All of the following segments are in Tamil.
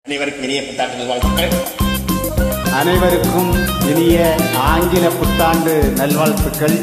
அனைவருக்கும் இனிய புத்தாண்டு நல்வாழ்த்துக்கள். அனைவருக்கும் இனிய ஆங்கில புத்தாண்டு நல்வாழ்த்துக்கள்.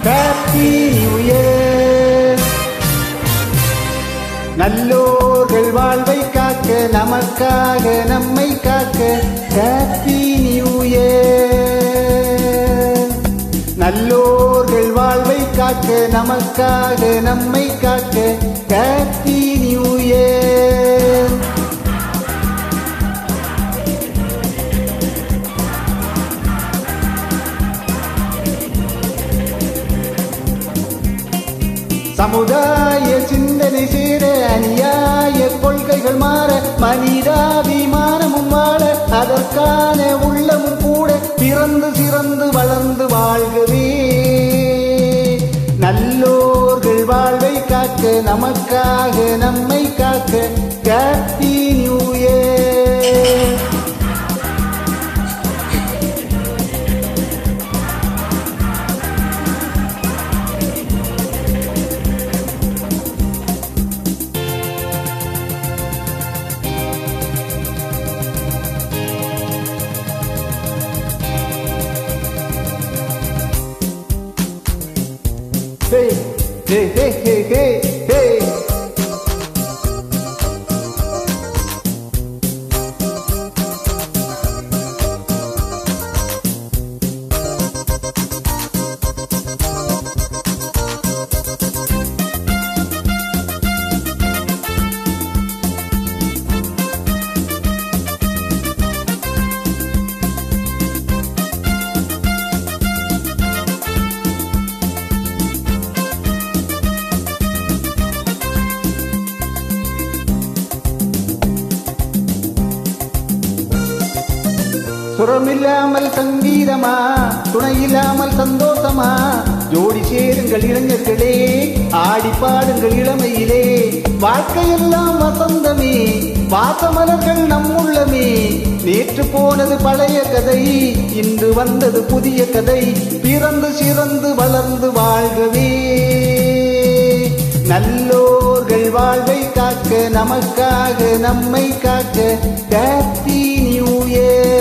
Happy New Year. நல்லோர்கள் வாழ்வை காக்க நமக்காக நம்மை காக்க Happy New Year. நல்லோர்கள் வாழ்வை காக்க நமக்காக நம்மை காக்க Happy New Year. சமுதாய சிந்தனை சேர அநியாய கொள்கைகள் மாற மனிதாபிமானமும் வாழ அதற்கான உள்ளமும் கூட பிறந்து சிறந்து வளர்ந்து வாழ்கவே. நல்லோர்கள் வாழ்வை காக்க நமக்காக நம்மை காக்க happy new year. Hey, hey, hey, hey, hey, hey. சுரமில்லாமல் சங்கீதமா, துணையில்லாமல் சந்தோஷமா, ஜோடி சேருங்கள் இளைஞர்களே, ஆடி பாடுங்கள் இளமையிலே, வாழ்க்கையெல்லாம் வசந்தமே, வாசமலர்கள் நம் உள்ளமே, நேற்று போனது பழைய கதை, இன்று வந்தது புதிய கதை, பிறந்து சிறந்து வளர்ந்து வாழ்கவே. நல்லோர்கள் வாழ்வை காக்க நமக்காக நம்மை காக்க ஹேப்பி நியூ இயர்.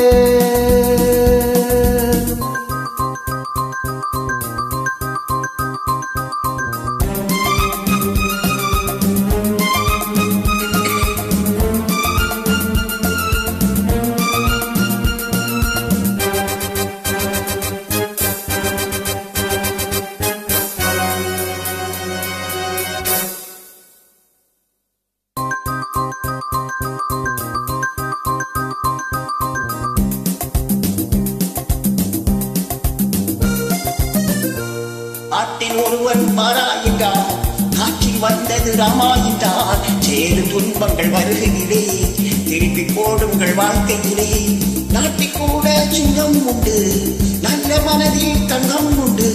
ஆட்டின் ஒருவன் மாறாயின்றார், காற்றில் வந்தது ராமாயின்றார், சேரு துன்பங்கள் வருகையிலே திருப்பி போடுங்கள் வாழ்க்கையிலே, நாட்டில் கூட சிங்கம் உண்டு, நல்ல மனதில் தங்கம் உண்டு,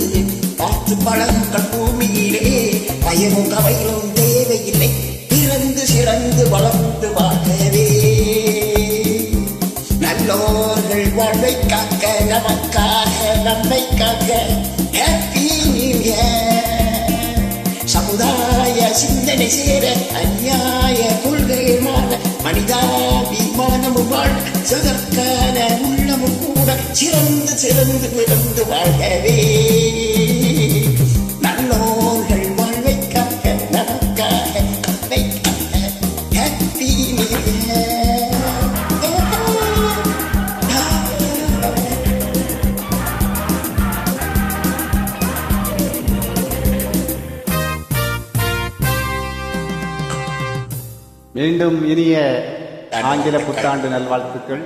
பார்த்து பழங்கள் பூமியிலே பயமும் கவையும் தேவையில்லை, பிறந்து சிறந்து வளர்ந்து வாழ்கவே. நல்லோர்கள் வாழ்வை காக்க நமக்காக நம்மை காக்க ஹேப்பி நியூ இயர். சமுதாய சிந்தனை சேர அநியாய கொள்கைகள் மாற மனிதாபிமானமும் வாழ சதற்கான உள்ளமும் கூட சிறந்து சிறந்து விழுந்து வாழ்கவே. நல்லோர்கள் வாழ்வை காக்க நமக்காக நம்மை காக்க ஹேப்பி நியூ இயர். மீண்டும் இனிய ஆங்கில புத்தாண்டு நல்வாழ்த்துக்கள்.